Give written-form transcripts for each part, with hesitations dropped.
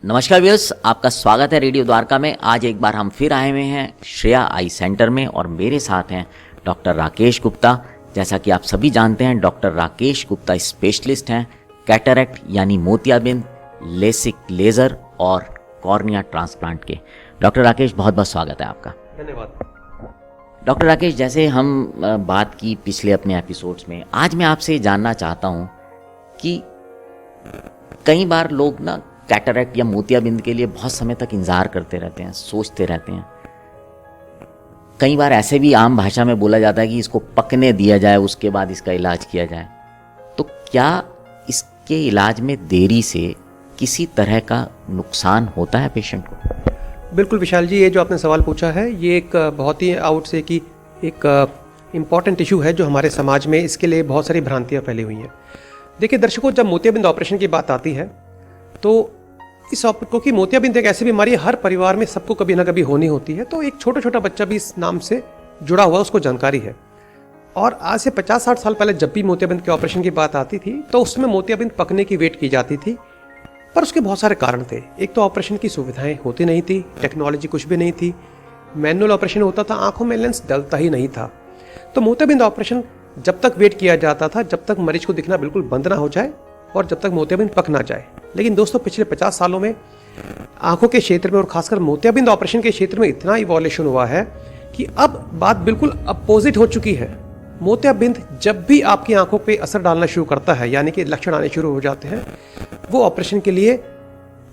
नमस्कार व्यूअर्स, आपका स्वागत है रेडियो द्वारका में। आज एक बार हम फिर आए हुए हैं श्रेया आई सेंटर में और मेरे साथ हैं डॉक्टर राकेश गुप्ता। जैसा कि आप सभी जानते हैं, डॉक्टर राकेश गुप्ता स्पेशलिस्ट हैं कैटरेक्ट यानी मोतियाबिंद, लेसिक लेज़र और कॉर्निया ट्रांसप्लांट के। डॉक्टर राकेश, बहुत बहुत स्वागत है आपका। धन्यवाद। डॉक्टर राकेश, जैसे हम बात की पिछले अपने एपिसोड्स में, आज मैं आपसे जानना चाहता हूँ कि कई बार लोग ना कैटरेक्ट या मोतियाबिंद के लिए बहुत समय तक इंतजार करते रहते हैं, सोचते रहते हैं। कई बार ऐसे भी आम भाषा में बोला जाता है कि इसको पकने दिया जाए, उसके बाद इसका इलाज किया जाए। तो क्या इसके इलाज में देरी से किसी तरह का नुकसान होता है पेशेंट को? बिल्कुल विशाल जी, ये जो आपने सवाल पूछा है ये एक बहुत ही आउट से कि एक इम्पॉर्टेंट इशू है जो हमारे समाज में इसके लिए बहुत सारी भ्रांतियाँ फैली हुई हैं। देखिए दर्शकों, जब मोतियाबिंद ऑपरेशन की बात आती है तो क्योंकि मोतियाबिंद एक ऐसी बीमारी हर परिवार में सबको कभी ना कभी होनी होती है, तो एक छोटा छोटा बच्चा भी इस नाम से जुड़ा हुआ उसको जानकारी है। और आज से 50-60 साल पहले जब भी मोतियाबिंद के ऑपरेशन की बात आती थी तो उसमें मोतियाबिंद पकने की वेट की जाती थी, पर उसके बहुत सारे कारण थे। एक तो ऑपरेशन की सुविधाएं होती नहीं थी, टेक्नोलॉजी कुछ भी नहीं थी, मैनुअल ऑपरेशन होता था, आंखों में लेंस डलता ही नहीं था। तो मोतियाबिंद ऑपरेशन जब तक वेट किया जाता था जब तक मरीज को दिखना बिल्कुल बंद ना हो जाए और जब तक मोतियाबिंद पक ना जाए। लेकिन दोस्तों, पिछले 50 सालों में आंखों के क्षेत्र में और खासकर मोतियाबिंद ऑपरेशन के क्षेत्र में इतना इवोल्यूशन हुआ है कि अब बात बिल्कुल अपोजिट हो चुकी है। मोतियाबिंद जब भी आपकी आंखों पे असर डालना शुरू करता है, यानी कि लक्षण आने शुरू हो जाते हैं, वो ऑपरेशन के लिए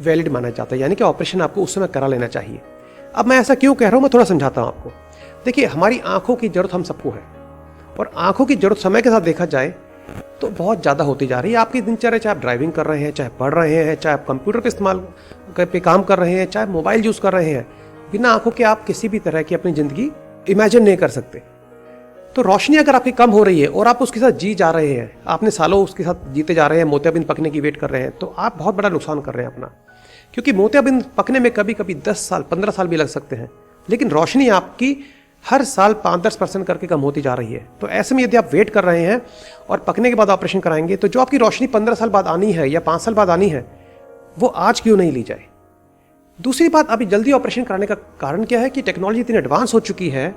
वैलिड माना जाता है, यानी कि ऑपरेशन आपको उस समय करा लेना चाहिए। अब मैं ऐसा क्यों कह रहा हूं, मैं थोड़ा समझाता हूं आपको। देखिए, हमारी आंखों की जरूरत हम सबको है और आंखों की जरूरत समय के साथ देखा जाए तो बहुत ज़्यादा होती जा रही है। आपकी दिनचर्या, चाहे आप ड्राइविंग कर रहे हैं, चाहे पढ़ रहे हैं, चाहे आप कंप्यूटर पे काम कर रहे हैं, चाहे मोबाइल यूज़ कर रहे हैं, बिना आंखों के आप किसी भी तरह की अपनी ज़िंदगी इमेजिन नहीं कर सकते। तो रोशनी अगर आपकी कम हो रही है और आप उसके साथ जी जा रहे हैं, आपने सालों उसके साथ जीते जा रहे हैं, मोतियाबिंद पकने की वेट कर रहे हैं, तो आप बहुत बड़ा नुकसान कर रहे हैं अपना। क्योंकि मोतियाबिंद पकने में कभी कभी 10 साल 15 साल भी लग सकते हैं, लेकिन रोशनी आपकी हर साल 5-10% करके कम होती जा रही है। तो ऐसे में यदि आप वेट कर रहे हैं और पकने के बाद ऑपरेशन कराएंगे, तो जो आपकी रोशनी 15 साल बाद आनी है या 5 साल बाद आनी है, वो आज क्यों नहीं ली जाए। दूसरी बात, अभी जल्दी ऑपरेशन कराने का कारण क्या है कि टेक्नोलॉजी इतनी एडवांस हो चुकी है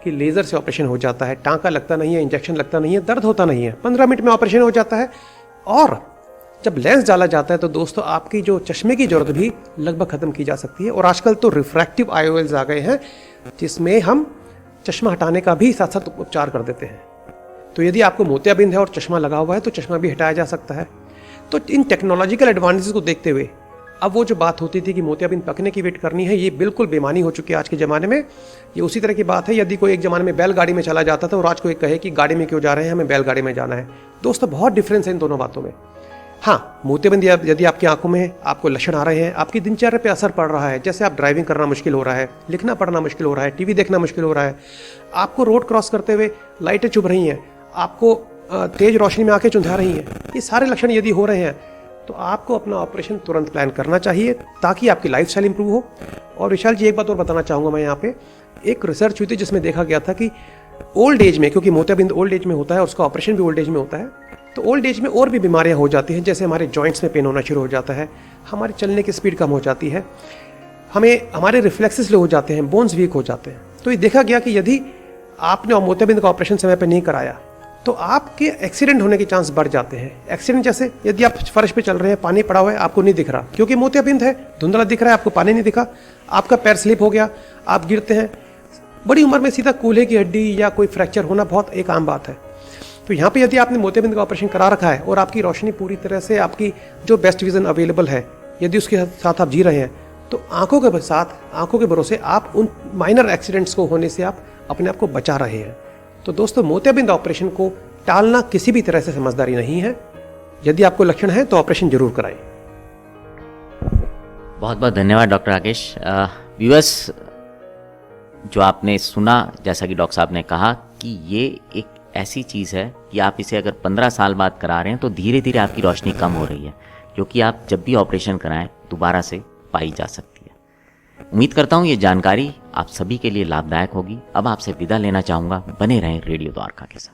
कि लेज़र से ऑपरेशन हो जाता है, टाँका लगता नहीं है, इंजेक्शन लगता नहीं है, दर्द होता नहीं है, 15 मिनट में ऑपरेशन हो जाता है। और जब लेंस डाला जाता है तो दोस्तों, आपकी जो चश्मे की जरूरत भी लगभग खत्म की जा सकती है। और आजकल तो रिफ्रैक्टिव IOLs आ गए हैं जिसमें हम चश्मा हटाने का भी साथ साथ उपचार कर देते हैं। तो यदि आपको मोतियाबिंद है और चश्मा लगा हुआ है तो चश्मा भी हटाया जा सकता है। तो इन टेक्नोलॉजिकल एडवांटेजेस को देखते हुए अब वो जो बात होती थी कि मोतियाबिंद पकने की वेट करनी है, ये बिल्कुल बेमानी हो चुकी है आज के ज़माने में। ये उसी तरह की बात है, यदि कोई एक ज़माने में बैलगाड़ी में चला जाता था और आज कोई कहे कि गाड़ी में क्यों जा रहे हैं, हमें बैलगाड़ी में जाना है। दोस्तों, बहुत डिफरेंस है इन दोनों बातों में। हाँ, मोतियाबिंद यदि आपकी आंखों में आपको लक्षण आ रहे हैं, आपकी दिनचर्या पे असर पड़ रहा है, जैसे आप ड्राइविंग करना मुश्किल हो रहा है, लिखना पढ़ना मुश्किल हो रहा है, टीवी देखना मुश्किल हो रहा है, आपको रोड क्रॉस करते हुए लाइटें चुभ रही हैं, आपको तेज रोशनी में आंखें चुंधा रही हैं, ये सारे लक्षण यदि हो रहे हैं तो आपको अपना ऑपरेशन तुरंत प्लान करना चाहिए ताकि आपकी लाइफ स्टाइल इंप्रूव हो। और विशाल जी, एक बात और बताना चाहूँगा मैं यहाँ पे, एक रिसर्च हुई थी जिसमें देखा गया था कि ओल्ड एज में, क्योंकि मोतियाबिंद ओल्ड एज में होता है और उसका ऑपरेशन भी ओल्ड एज में होता है, तो ओल्ड एज में और भी बीमारियां हो जाती हैं। जैसे हमारे जॉइंट्स में पेन होना शुरू हो जाता है, हमारी चलने की स्पीड कम हो जाती है, हमारे रिफ्लेक्सेस लो हो जाते हैं, बोन्स वीक हो जाते हैं। तो ये देखा गया कि यदि आपने मोतियाबिंद का ऑपरेशन समय पर नहीं कराया तो आपके एक्सीडेंट होने के चांस बढ़ जाते हैं। एक्सीडेंट जैसे, यदि आप फर्श पे चल रहे हैं, पानी पड़ा हुआ है, आपको नहीं दिख रहा क्योंकि मोतियाबिंद है, धुंधला दिख रहा है, आपको पानी नहीं दिखा, आपका पैर स्लिप हो गया, आप गिरते हैं, बड़ी उम्र में सीधा कूल्हे की हड्डी या कोई फ्रैक्चर होना बहुत एक आम बात है। तो यहाँ पे यदि आपने मोतियाबिंद का ऑपरेशन करा रखा है और आपकी रोशनी पूरी तरह से, आपकी जो बेस्ट विजन अवेलेबल है, यदि उसके साथ आप जी रहे हैं, तो आंखों के साथ, आंखों के भरोसे आप उन माइनर एक्सीडेंट्स को होने से आप अपने आप को बचा रहे हैं। तो दोस्तों, मोतियाबिंद ऑपरेशन को टालना किसी भी तरह से समझदारी नहीं है। यदि आपको लक्षण है तो ऑपरेशन जरूर कराएं। बहुत बहुत धन्यवाद डॉक्टर राकेश। व्यूअर्स, जो आपने सुना, जैसा कि डॉक्टर साहब ने कहा कि ये एक ऐसी चीज़ है कि आप इसे अगर 15 साल बाद करा रहे हैं तो धीरे धीरे आपकी रोशनी कम हो रही है, जो कि आप जब भी ऑपरेशन कराएं दोबारा से पाई जा सकती है। उम्मीद करता हूँ ये जानकारी आप सभी के लिए लाभदायक होगी। अब आपसे विदा लेना चाहूँगा, बने रहें रेडियो द्वारका के साथ।